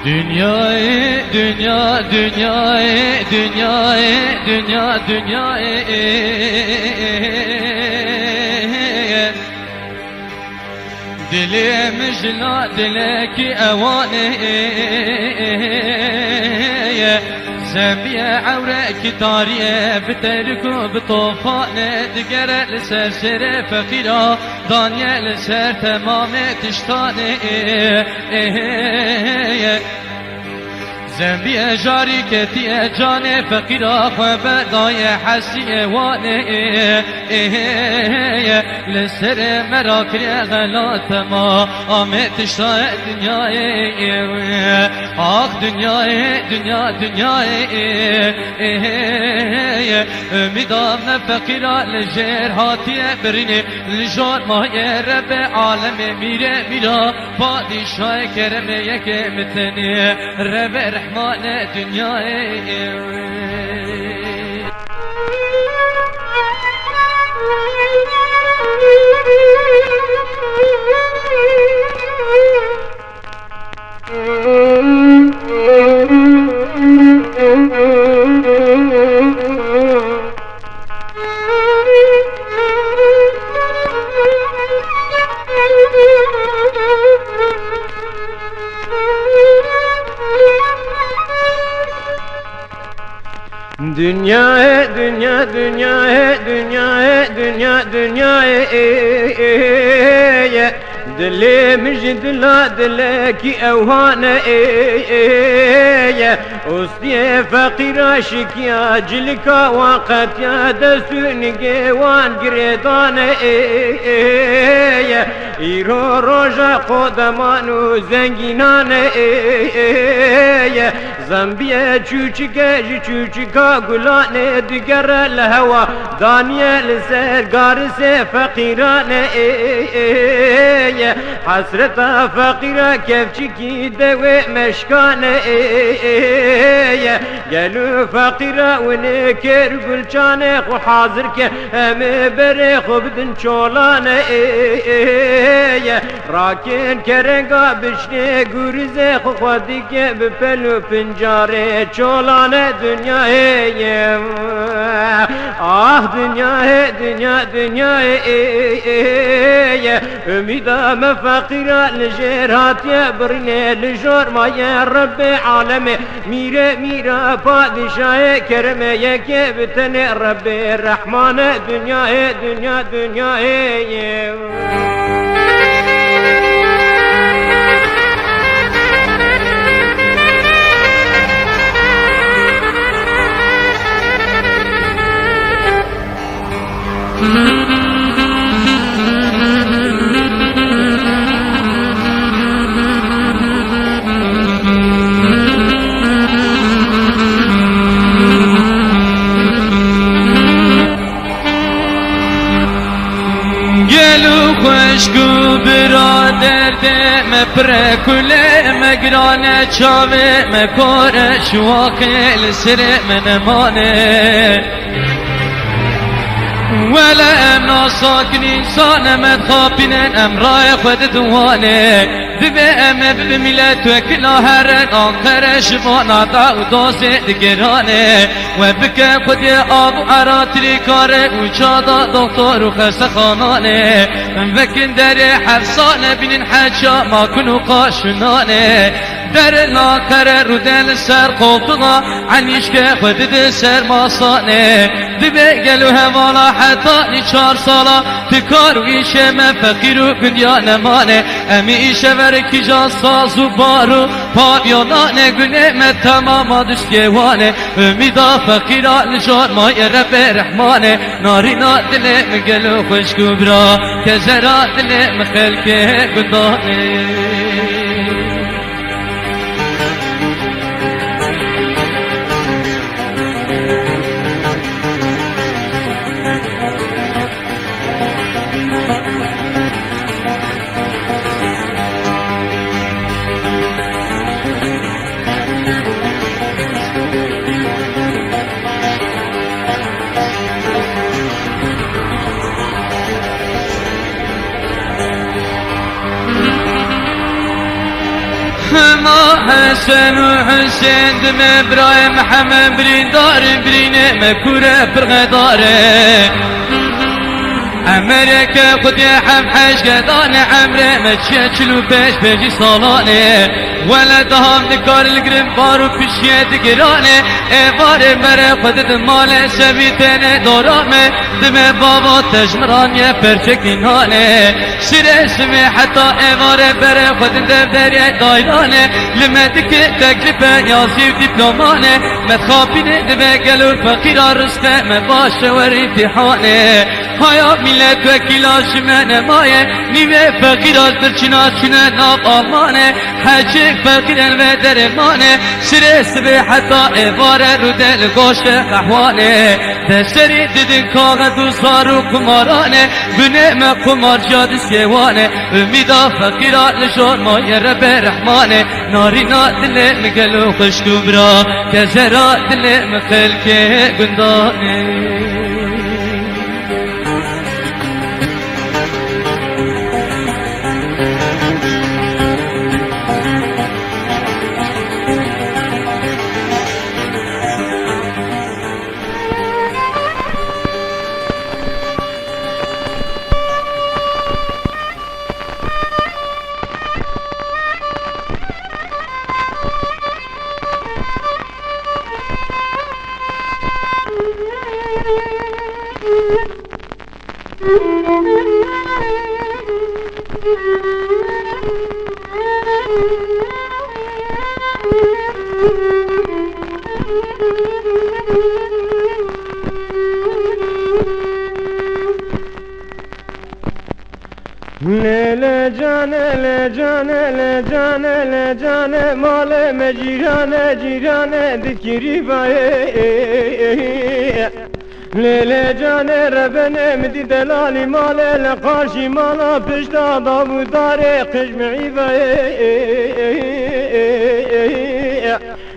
Dünyayı, dünya, dünyayı, dünyayı, dünya, dünyayı Dili müjla, dileki evani Zembiye avreki tariye biterku bitofane Digere liser şere fakira Danye liser temame tiştane زنبی جاری کتی جان فقیر خواب دای حسی وانه لسر مراکر غلات ما آمد شای دنیای آخ دنیای دنیا دنیای امیدام فقیر لجر هاتی برینه لجار مای رب عالم میره میرا پادشاه کرم یک متنی رب رحمان دنیای Dünya dünya dünya dünya dünya dünya دلي مجد لا دلك اوهانه استي فقير شكيا جلكا وقت يا دسوني وان قريدان ايرو روجا قدمانو زنگينان زنبيه چوچكا غلان دگر الهوا دانيال سر غارس فقيران حسرتا فقيرة كفشكي دوي مشكانة قالوا فقيرة ونكر قلشانة وحاضر كهم بريخ بدن شولانة راكن كرنقا بشني قرزة خودك بفلو بنجارة شولانة دنيا دنيا دنيا دنيا اميدا مفقيرة لجيرات يا برني لجور ما يا رب عالمي ميرا بادشاه كرم يا كبتني رب الرحمن دنيا دنيا دنيا خوشگو برادر ده مپره کله مگرانه چاوه مپاره شواقه لسر منمانه ولا امنا ساكن انسان مدخابين امرأي خود دوانه ببئم بملت وكلا هرن آخر شبانا دعو دوزه دگرانه وبك خود آب عراتري كاره وچادا دكتور وخستخانانه وكن در حفصانه بنين حجا ما كنو قاشنانه در لاکر رو دل سر قلطغا عنیش که خود ده سر ماسانه دبه گلو هوالا حتی 4 سالا تکار و ایشه من فقیر و گندیا نمانه امی ایشه ورکی جا ساز و بارو پاویانانه گنه من تمام دشتیوانه امیدا فقیرا لجان مای رب رحمانه نارینا دل مگلو خوشگو برا که زرا دل مخلک گندانه ما حسن و حسین دم ابراهیم همه برین داره برینه مکوره برغداره امریکا خودی هم حشگدان عمره مچه چلو پیش پیجی سالانه ولدهم نکار الگرم بارو پیشیه دگرانه ایواره بره خودت مال سویتنه دارامه دم بابا تجمرانیه پرچک نینانه سر اسمی حتی ایواره بره خودت دفتریه دایرانه لمدک تکلیف یازی و دیپلومانه متخابینه دمه گلور فقیرا رسته مباشه ور امتحانه هایا ملت وکیلاش من مایه نیوه فقیراش درچینا چونه ناب آمانه حجه فقیرن و درمانه سر سبه حتی ایواره رو دل گوشت قهوانه دستری دیدن کاغد و سارو کمارانه بنه ما کمار جاد سیوانه امیدا فقیرا لشون مایه رب رحمانه نارینا دل مگلو خوشگو برا که زرا دل مخلک گندانه le cane male me girane dikiri bae le cane rebene mdi delali male le qashi mala pishta davudare qishmi bae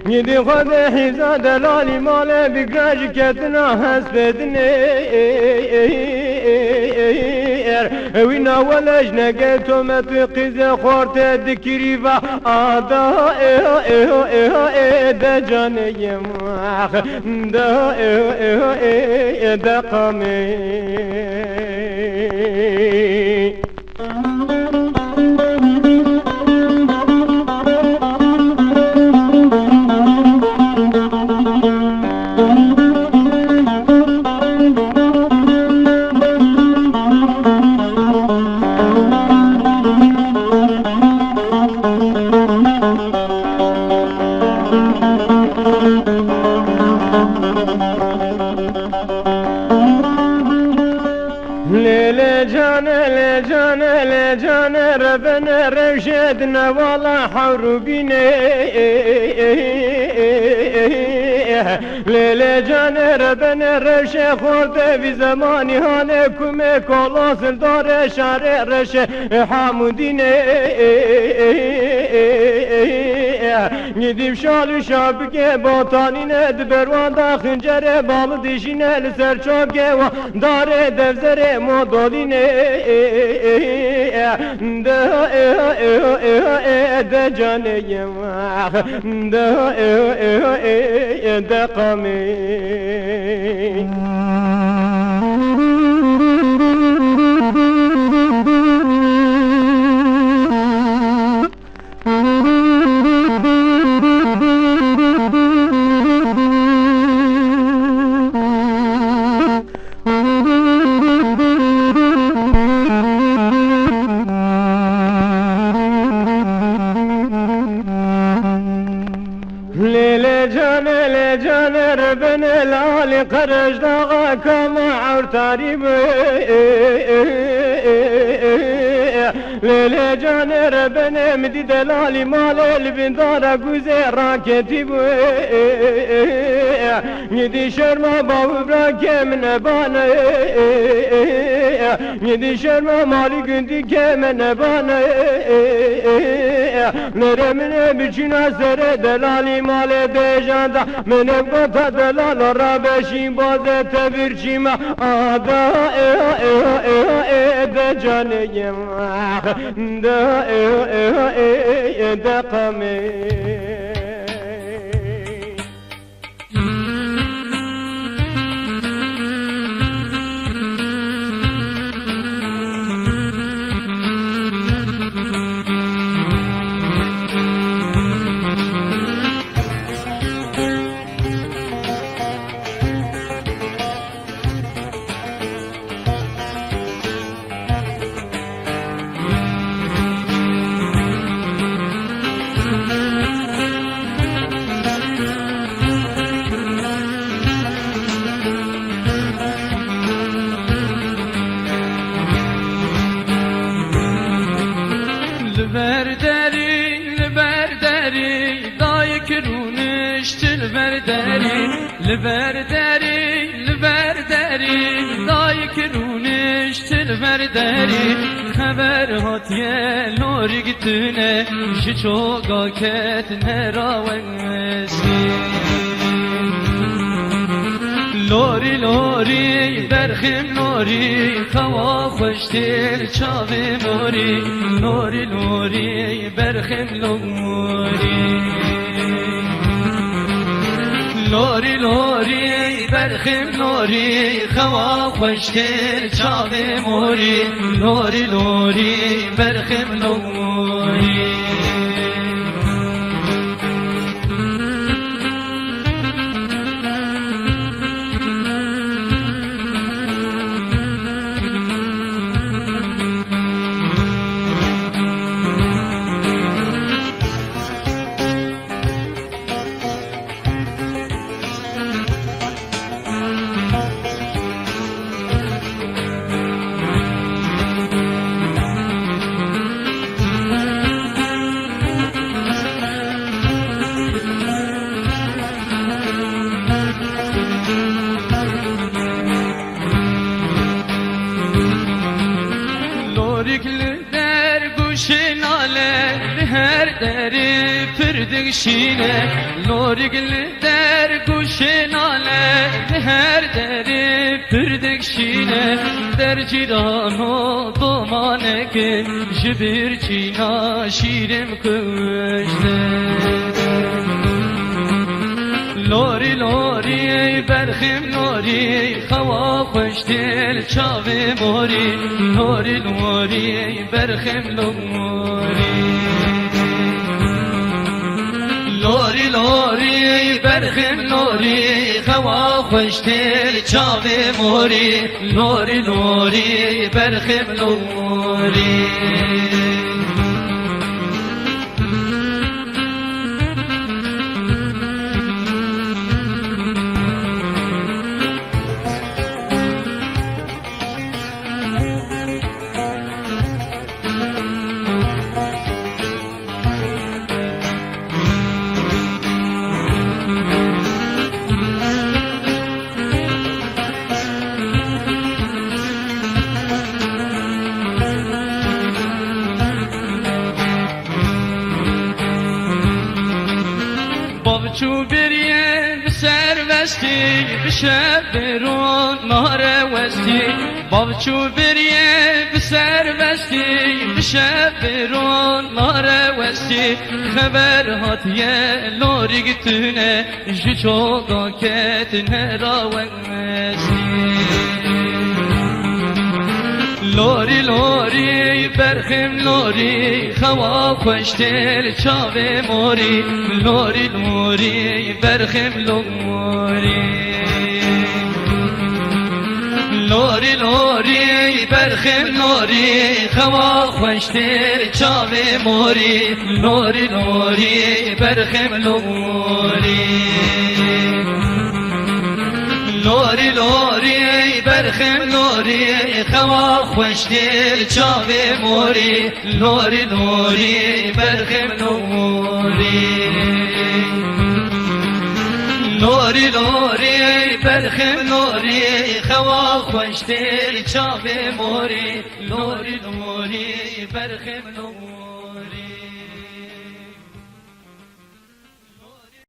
Yedi khode hiza delali male bigraj ketna hasbedne Wina walaj negeto met qize khorte dikiri va ada de jane yemak da qame le jane rebene revşedne vala havrubine le jane rebene revşe khorde vi zamani hane kume kolasın dare şare reşe hamudine Gidip şalı şabike botanine Dbervanda hıncere balı dişine Liser çoke va dare devzere modoline De caneyim De kami درج داغا كما عرتاري ليلي جان ربنا مدي دلالي مال البندارة قوزي راكتي يدي شرما باو براكي من بانا يدي شرما مالي قندي كمن بانا نرمنا بجنا سر دلالي مال دجاندا من بطا دلال رابشين بازة تبرشي ما آدا دجاني دا قمي البرداري ضايك رونش البرداري خبر هاتيه لوری گتونه شچو گاکت نراونسی لوری لوری برخم لوری خوا خوشتر چاوه موری لوری لوری برخم لوری لوری لوری برخم لوری خوا خوشتر چاوه موری لوری لوری برخم لوری her deri pırdık şine Lorigil der kuşun ale her deri pırdık şine Der cirano domaneke jibir çina şirim kuşte Lori lori berxim lori خوا خوشتر چاوه موری لوری لوری برخم لوری لوری لوری برخم لوری خوا خوشتر چاوه موری لوری لوری برخم لوری چو بریه بسر وستی بشه برون مهر وستی باب چو بریه بسر وستی بشه برون مهر وستی خبر هاتیه لوری گتونه جچو گاکت نرا وستی لوری لوری برخم لوری خوا خوشتر چاوه موری لوری لوری برخم لوری لوری لوری برخم لوری خوا خوشتر چاوه موری لوری لوری برخم لوری لوری لوری برخم لوری خوا خوش دل چاوه موری لوری لوری برخم لوری لوری لوری برخم لوری خوا خوش دل چاوه موری لوری لوری برخم لوری